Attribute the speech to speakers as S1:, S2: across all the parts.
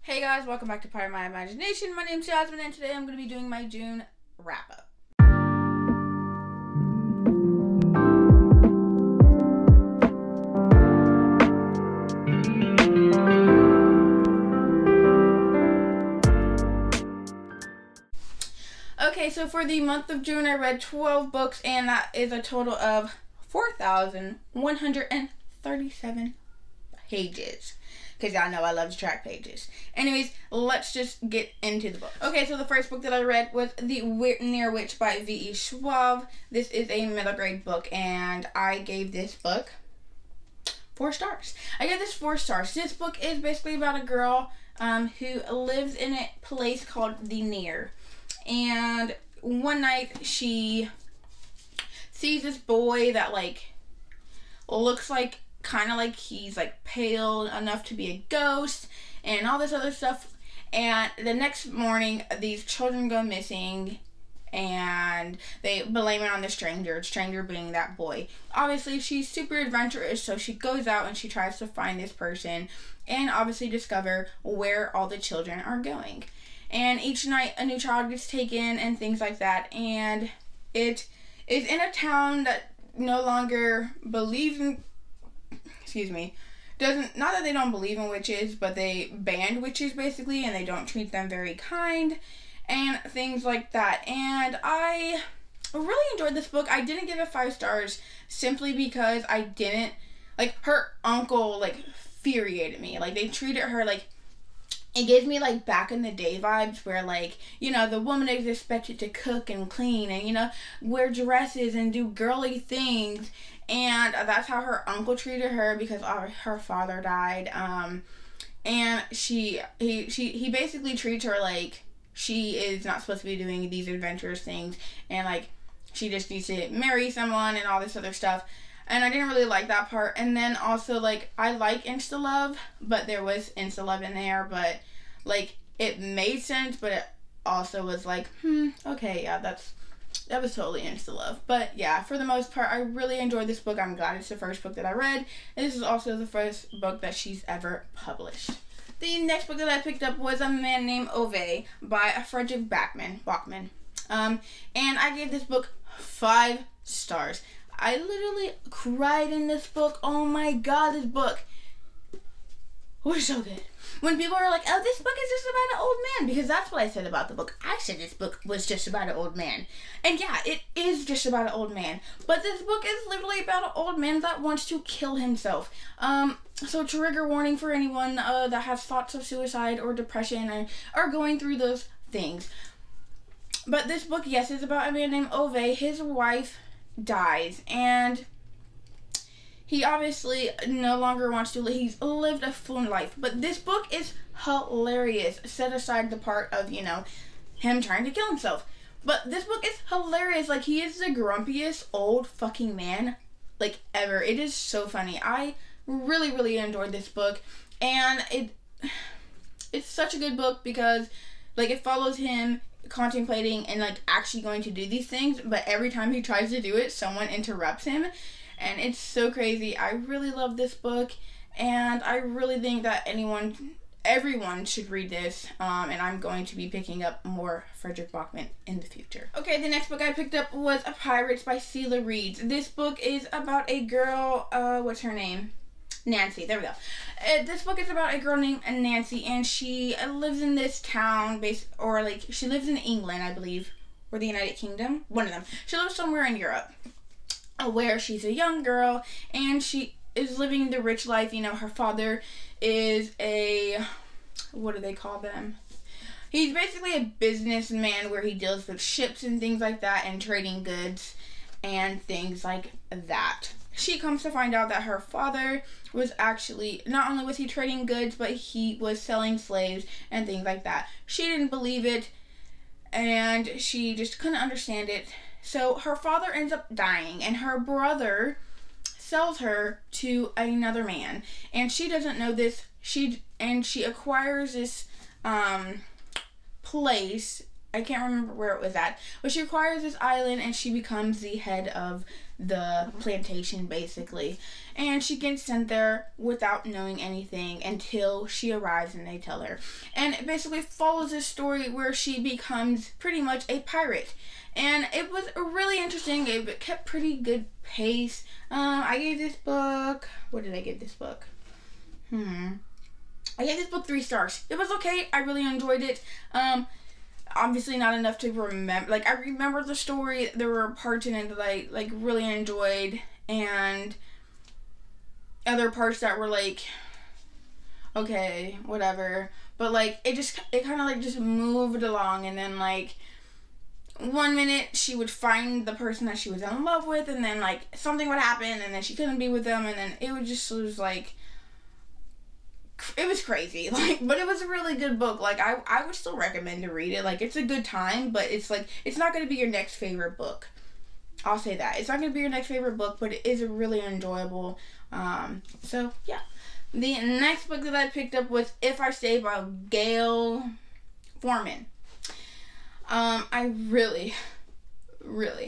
S1: Hey guys, welcome back to Part of My Imagination. My name's Jasmine and today I'm going to be doing my June wrap-up. Okay, so for the month of June I read 12 books and that is a total of 4,137 pages. Because y'all know I love to track pages. Anyways, let's just get into the book. Okay, so the first book that I read was The Whitney Witch by V.E. Schwab. This is a middle grade book, and I gave this book 4 stars. I gave this 4 stars. This book is basically about a girl who lives in a place called the Near. And one night she sees this boy that, looks like kind of like he's pale enough to be a ghost and all this other stuff, and the next morning these children go missing and they blame it on the stranger being that boy. Obviously she's super adventurous, so she goes out and she tries to find this person and obviously discover where all the children are going, and each night a new child gets taken and things like that. And it is in a town that no longer believes in not that they don't believe in witches, but they ban witches basically, and they don't treat them very kind and things like that. And I really enjoyed this book. I didn't give it 5 stars simply because I didn't her uncle infuriated me. They treated her it gave me back in the day vibes where the woman is expected to cook and clean and wear dresses and do girly things. And that's how her uncle treated her because her father died. And he basically treats her like she is not supposed to be doing these adventurous things, and she just needs to marry someone and all this other stuff. And I didn't really like that part. And then also I like insta love, but there was insta love in there, but it made sense, but it also was okay, yeah, that was totally insta love. But yeah, for the most part, I really enjoyed this book. I'm glad it's the first book that I read. And this is also the first book that she's ever published. The next book that I picked up was A Man Named Ove by Fredrick Backman. And I gave this book 5 stars. I literally cried in this book. Oh my god, this book was so good. When people are like, oh, this book is just about an old man, because that's what I said about the book. I said this book was just about an old man. And yeah, it is just about an old man. But this book is literally about an old man that wants to kill himself. So trigger warning for anyone that has thoughts of suicide or depression or are going through those things. But this book, yes, is about a man named Ove. His wife dies, and he obviously no longer wants to live. He's lived a full life. But this book is hilarious. Set aside the part of, him trying to kill himself. But this book is hilarious. He is the grumpiest old fucking man, ever. It is so funny. I really, really enjoyed this book. And it's such a good book because, it follows him contemplating and, actually going to do these things. But every time he tries to do it, someone interrupts him. And it's so crazy. I really love this book, and I really think that everyone should read this, and I'm going to be picking up more Fredrick Backman in the future. Okay, the next book I picked up was Pirates by Celia Rees. This book is about a girl, what's her name? Nancy, there we go. This book is about a girl named Nancy, and she lives in this town, she lives in England, I believe, or the United Kingdom, one of them. She lives somewhere in Europe, where she's a young girl and she is living the rich life. Her father is what do they call them? He's basically a businessman where he deals with ships and things like that and trading goods and things like that. She comes to find out that her father was actually, not only was he trading goods, but he was selling slaves and things like that. She didn't believe it and she just couldn't understand it. So her father ends up dying, and her brother sells her to another man, and she doesn't know this. She acquires this place I can't remember where it was at, but she acquires this island and she becomes the head of the plantation, basically. And she gets sent there without knowing anything until she arrives and they tell her. And it basically follows this story where she becomes pretty much a pirate. And it was really interesting. It kept pretty good pace. I gave this book... What did I give this book? I gave this book 3 stars. It was okay. I really enjoyed it. Obviously not enough to remember. Like, I remember the story. There were parts in it that I, like, really enjoyed. And other parts that were, like, okay, whatever. But, like, it kind of, like, just moved along. And then, like, one minute she would find the person that she was in love with. And then, like, something would happen. And then she couldn't be with them. And then it was like... It was crazy, like, but it was a really good book. Like, I would still recommend to read it. Like, it's a good time, but it's, like, it's not going to be your next favorite book. I'll say that. It's not going to be your next favorite book, but it is a really enjoyable, so, yeah. The next book that I picked up was If I Stay by Gayle Forman. I really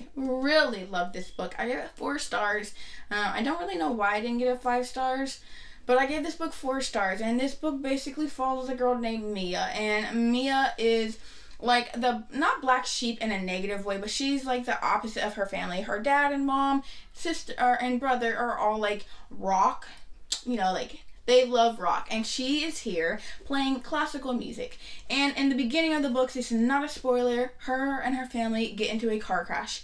S1: love this book. I gave it 4 stars. I don't really know why I didn't give it 5 stars. But I gave this book 4 stars, and this book basically follows a girl named Mia, and Mia is like the, not black sheep in a negative way, but she's like the opposite of her family. Her dad and mom, sister, and brother are all like rock, you know, like they love rock, and she is here playing classical music. And in the beginning of the book, this is not a spoiler, her and her family get into a car crash,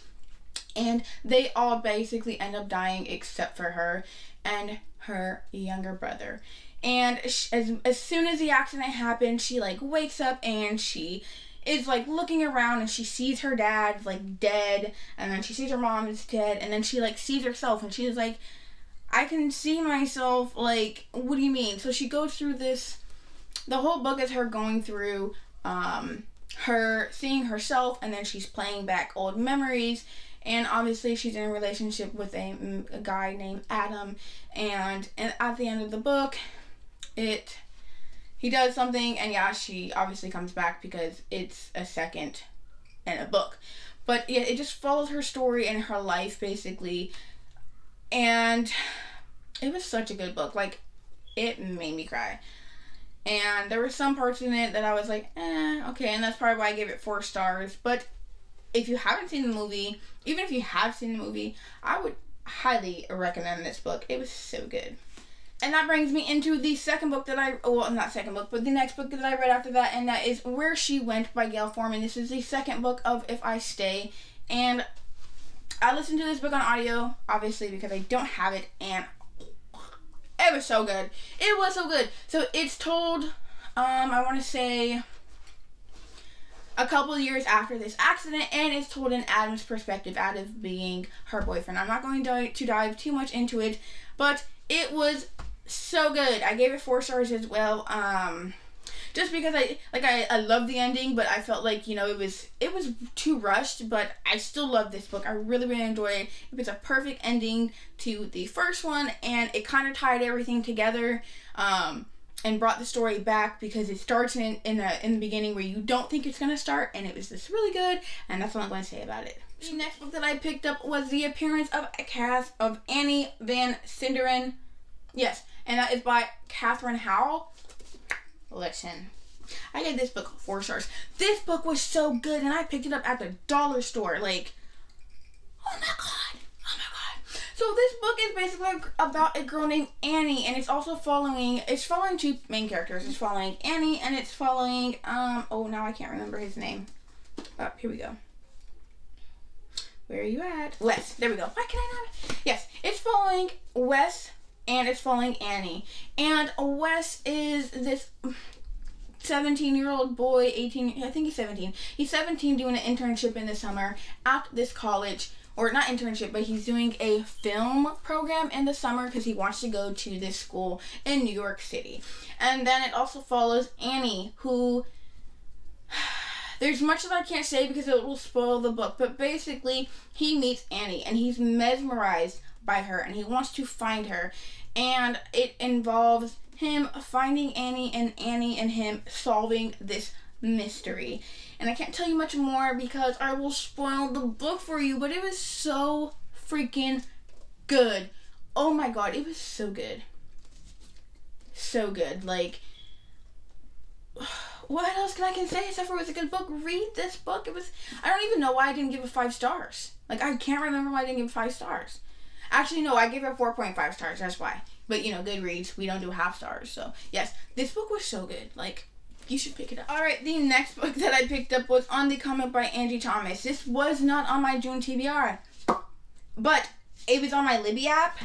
S1: and they all basically end up dying except for her and her younger brother. And as soon as the accident happened, she like wakes up and she is like looking around and she sees her dad like dead, and then she sees her mom is dead, and then she like sees herself and she's like, I can see myself, like, what do you mean? So she goes through this, the whole book is her going through her seeing herself, and then she's playing back old memories. And obviously she's in a relationship with a guy named Adam. And at the end of the book, he does something. And yeah, she obviously comes back because it's a second in a book. But yeah, it just follows her story and her life, basically. And it was such a good book. Like, it made me cry. And there were some parts in it that I was like, okay. And that's probably why I gave it 4 stars. But if you haven't seen the movie, even if you have seen the movie, I would highly recommend this book. It was so good. And that brings me into the second book that not second book, but the next book that I read after that, and that is Where She Went by Gayle Forman. This is the second book of If I Stay, and I listened to this book on audio, obviously, because I don't have it, and it was so good. It was so good. So it's told, I want to say, a couple of years after this accident, and it's told in Adam's perspective, Adam being her boyfriend. I'm not going to dive too much into it, but it was so good. I gave it 4 stars as well. Just because I love the ending, but I felt like, you know, it was too rushed, but I still love this book. I really enjoyed it. It was a perfect ending to the first one, and it kind of tied everything together. And brought the story back, because it starts in the beginning where you don't think it's going to start, and it was just really good, and that's what I'm going to say about it. The next book that I picked up was The Appearance of Annie Van Sinderen. Yes, and that is by Katherine Howe. Listen, I gave this book 4 stars. This book was so good, and I picked it up at the dollar store. Like, oh my god. So this book is basically about a girl named Annie, and it's also following 2 main characters. It's following Annie, and it's following, oh, now I can't remember his name. Here we go. Where are you at? Wes. There we go. Why can I not? Yes, it's following Wes, and it's following Annie. And Wes is this 17-year-old boy, 18, I think he's 17. He's 17, doing an internship in the summer at this college. Or not internship, but he's doing a film program in the summer because he wants to go to this school in New York City. And then it also follows Annie, who, there's much that I can't say because it will spoil the book, but basically he meets Annie and he's mesmerized by her and he wants to find her. And it involves him finding Annie and him solving this mystery. And I can't tell you much more because I will spoil the book for you, but it was so freaking good. Oh my god, it was so good. So good. Like, what else can I say except for it was a good book? Read this book. I don't even know why I didn't give it 5 stars. Like, I can't remember why I didn't give it 5 stars. Actually, no, I gave it 4.5 stars. That's why. But, you know, Goodreads, we don't do half stars. So, yes, this book was so good. Like, you should pick it up. Alright, the next book that I picked up was On the Comet by Angie Thomas. This was not on my June TBR. But it was on my Libby app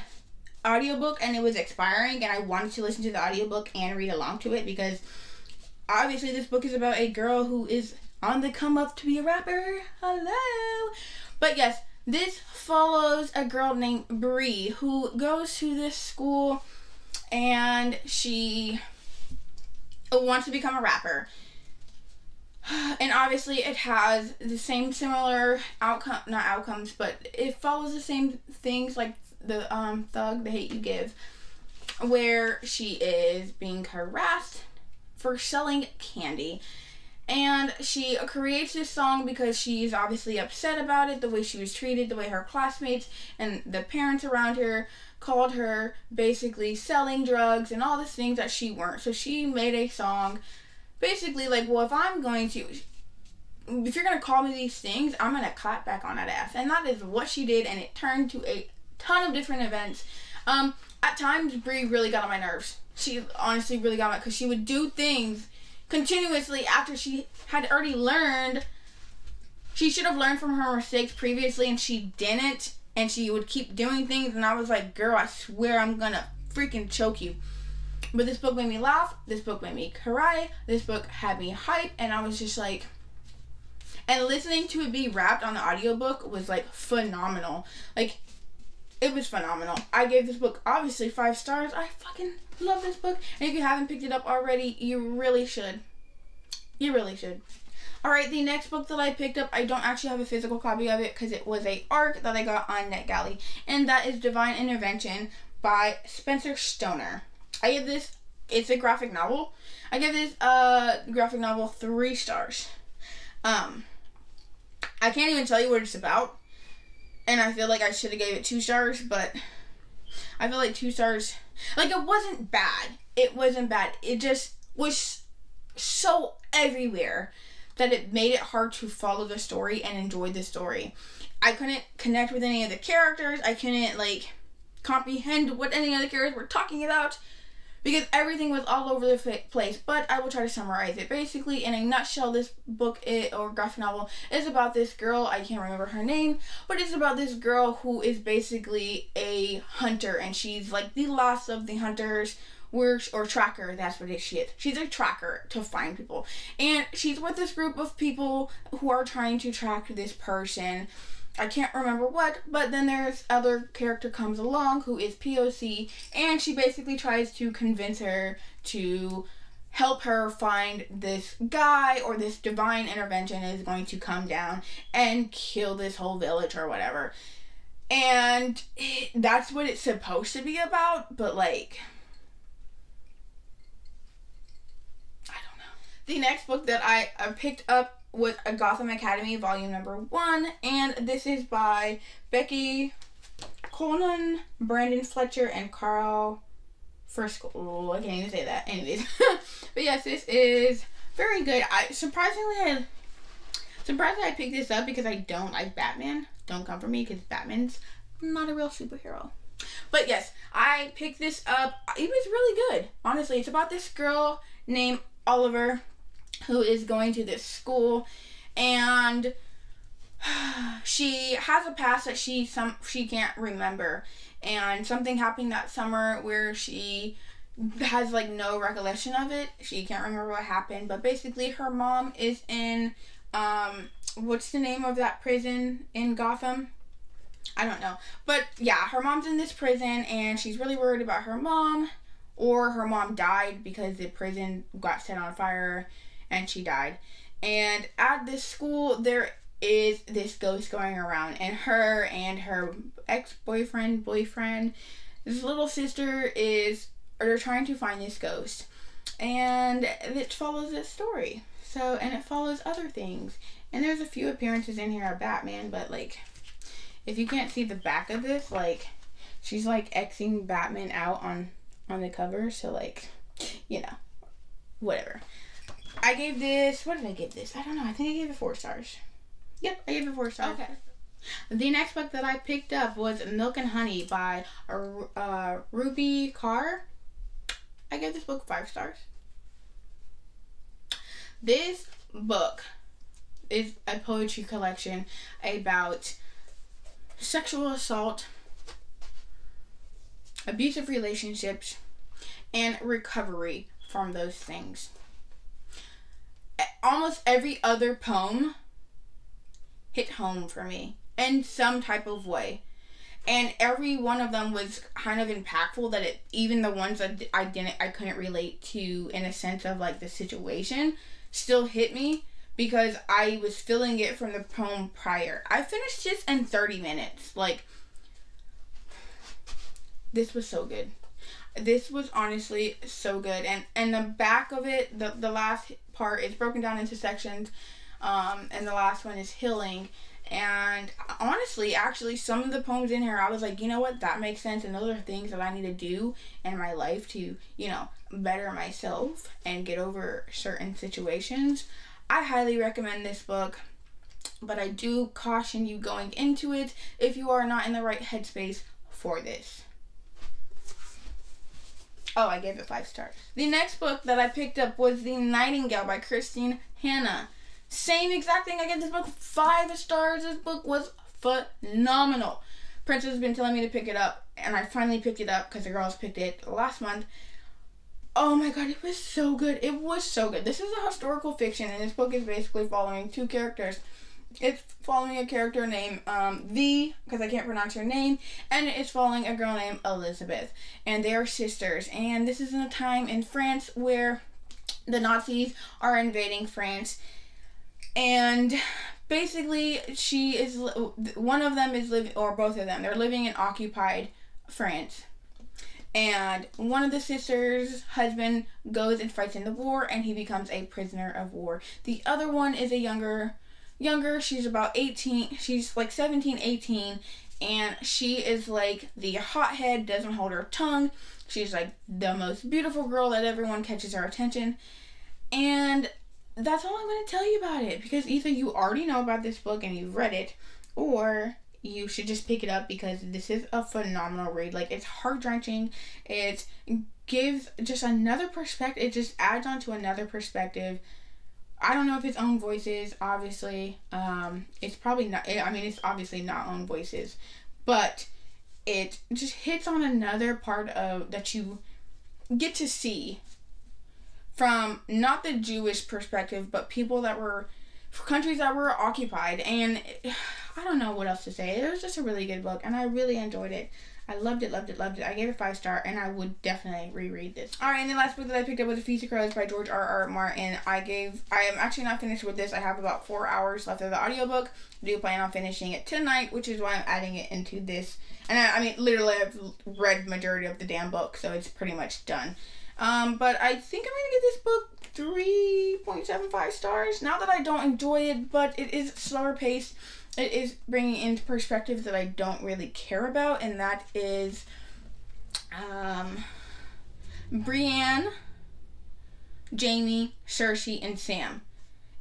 S1: audiobook, and it was expiring, and I wanted to listen to the audiobook and read along to it because obviously this book is about a girl who is on the come up to be a rapper. Hello. But yes, this follows a girl named Bree who goes to this school and she wants to become a rapper. And obviously it has the same similar outcomes, but it follows the same things like the Thug, The Hate You Give, where she is being harassed for selling candy. And she creates this song because she's obviously upset about it, the way she was treated, the way her classmates and the parents around her called her basically selling drugs and all these things that she weren't. So she made a song basically like, well, if you're going to call me these things, I'm going to clap back on that ass. And that is what she did, and it turned to a ton of different events. At times, Bree really got on my nerves. She honestly really got on my, because she would do things continuously after she had already learned. She should have learned from her mistakes previously, and she didn't. And she would keep doing things, and I was like, girl, I swear I'm gonna freaking choke you. But this book made me laugh. This book made me cry. This book had me hype, and I was just like, and listening to it be rapped on the audiobook was like phenomenal. Like, it was phenomenal. I gave this book obviously 5 stars. I fucking love this book. And if you haven't picked it up already, you really should. You really should. Alright, the next book that I picked up, I don't actually have a physical copy of it because it was a ARC that I got on NetGalley. And that is Divine Intervention by Spencer Stoner. I give this, it's a graphic novel. I give this graphic novel 3 stars. I can't even tell you what it's about. And I feel like I should have gave it 2 stars, but I feel like 2 stars, like, it wasn't bad. It wasn't bad. It just was so everywhere that it made it hard to follow the story and enjoy the story. I couldn't connect with any of the characters. I couldn't, like, comprehend what any of the characters were talking about because everything was all over the place. But I will try to summarize it. Basically, in a nutshell, this book or graphic novel is about this girl. I can't remember her name, but it's about this girl who is basically a hunter, and she's like the last of the hunters. Or tracker, that's what she is. She's a tracker to find people. And she's with this group of people who are trying to track this person. I can't remember what, but then there's other character comes along who is POC, and she basically tries to convince her to help her find this guy, or this divine intervention is going to come down and kill this whole village or whatever. And that's what it's supposed to be about, but like, the next book that I picked up was a Gotham Academy volume number 1, and this is by Becky, Cloonan, Brandon Fletcher, and Carl Frisco. Oh, I can't even say that. Anyways, but yes, this is very good. Surprisingly I picked this up because I don't like Batman. Don't come for me because Batman's not a real superhero. But yes, I picked this up. It was really good. Honestly, it's about this girl named Oliver who is going to this school, and she has a past that she can't remember, and something happened that summer where she has like no recollection of it. She can't remember what happened, but basically her mom is in what's the name of that prison in Gotham? I don't know, but yeah, her mom's in this prison, and she's really worried about her mom, or her mom died because the prison got set on fire and she died. And at this school, there is this ghost going around, and her ex-boyfriend, his little sister they're trying to find this ghost. And it follows this story. So, and it follows other things. And there's a few appearances in here of Batman, but like, if you can't see the back of this, like, she's like Xing Batman out on the cover. So like, you know, whatever. I gave this, what did I give this? I don't know. I think I gave it 4 stars. Yep, I gave it 4 stars. Okay. The next book that I picked up was Milk and Honey by Rupi Kaur. I gave this book 5 stars. This book is a poetry collection about sexual assault, abusive relationships, and recovery from those things. Almost every other poem hit home for me in some type of way. And every one of them was kind of impactful, that even the ones that I couldn't relate to in a sense of like the situation still hit me because I was feeling it from the poem prior. I finished this in 30 minutes. Like, this was so good. This was honestly so good. And the back of it, the last part is broken down into sections. And the last one is healing. And honestly, actually, some of the poems in here, I was like, you know what, that makes sense. And those are things that I need to do in my life to, you know, better myself and get over certain situations. I highly recommend this book, but I do caution you going into it if you are not in the right headspace for this. Oh, I gave it 5 stars. The next book that I picked up was The Nightingale by Kristin. Same exact thing. I gave this book 5 stars. This book was phenomenal. Princess has been telling me to pick it up, and I finally picked it up because the girls picked it last month. Oh my god, it was so good. It was so good. This is a historical fiction, and this book is basically following 2 characters. It's following a character named because I can't pronounce her name, and it's following a girl named Elizabeth, and they are sisters. And this is in a time in France where the Nazis are invading France. And basically, one of them is living, or both of them, they're living in occupied France. And one of the sisters' husband goes and fights in the war, and he becomes a prisoner of war. The other one is a younger, she's about 18, she's like 17, 18, and she is like the hothead, doesn't hold her tongue. She's like the most beautiful girl that everyone catches her attention. And that's all I'm going to tell you about it, because either you already know about this book and you've read it, or you should just pick it up because this is a phenomenal read. Like, it's heart-wrenching. It gives just another perspective. It just adds on to another perspective. I don't know if it's own voices, obviously. It's probably not. I mean, it's obviously not own voices, but it just hits on another part of that you get to see from not the Jewish perspective, but people that were, countries that were occupied. And I don't know what else to say. It was just a really good book, and I really enjoyed it. I loved it, loved it, loved it. I gave it 5 stars, and I would definitely reread this. Alright, and the last book that I picked up was Seasick Rose by George R. Martin. I am actually not finished with this. I have about 4 hours left of the audiobook. I do plan on finishing it tonight, which is why I'm adding it into this. And I mean, literally, I've read majority of the damn book, so it's pretty much done. But I think I'm going to give this book 3.75 stars. Not that I don't enjoy it, but it is slower paced. It is bringing into perspectives that I don't really care about, and that is Brienne, Jamie, Cersei, and Sam.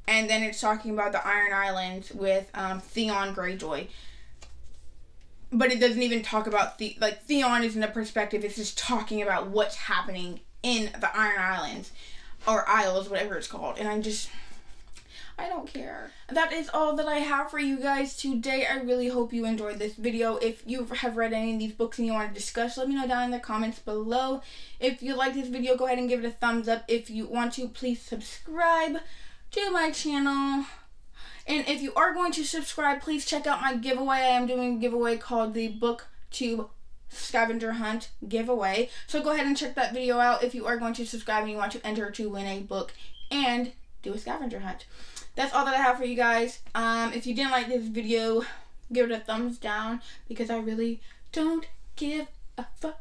S1: And then it's talking about the Iron Islands with Theon Greyjoy. But it doesn't even talk about Theon isn't a perspective. It's just talking about what's happening in the Iron Islands, or Isles, whatever it's called. And I don't care. That is all that I have for you guys today. I really hope you enjoyed this video. If you have read any of these books and you want to discuss, let me know down in the comments below. If you like this video, go ahead and give it a thumbs up. If you want to, please subscribe to my channel. And if you are going to subscribe, please check out my giveaway. I am doing a giveaway called the BookTube Scavenger Hunt giveaway. So go ahead and check that video out if you are going to subscribe and you want to enter to win a book and do a scavenger hunt. That's all that I have for you guys. If you didn't like this video, give it a thumbs down because I really don't give a fuck.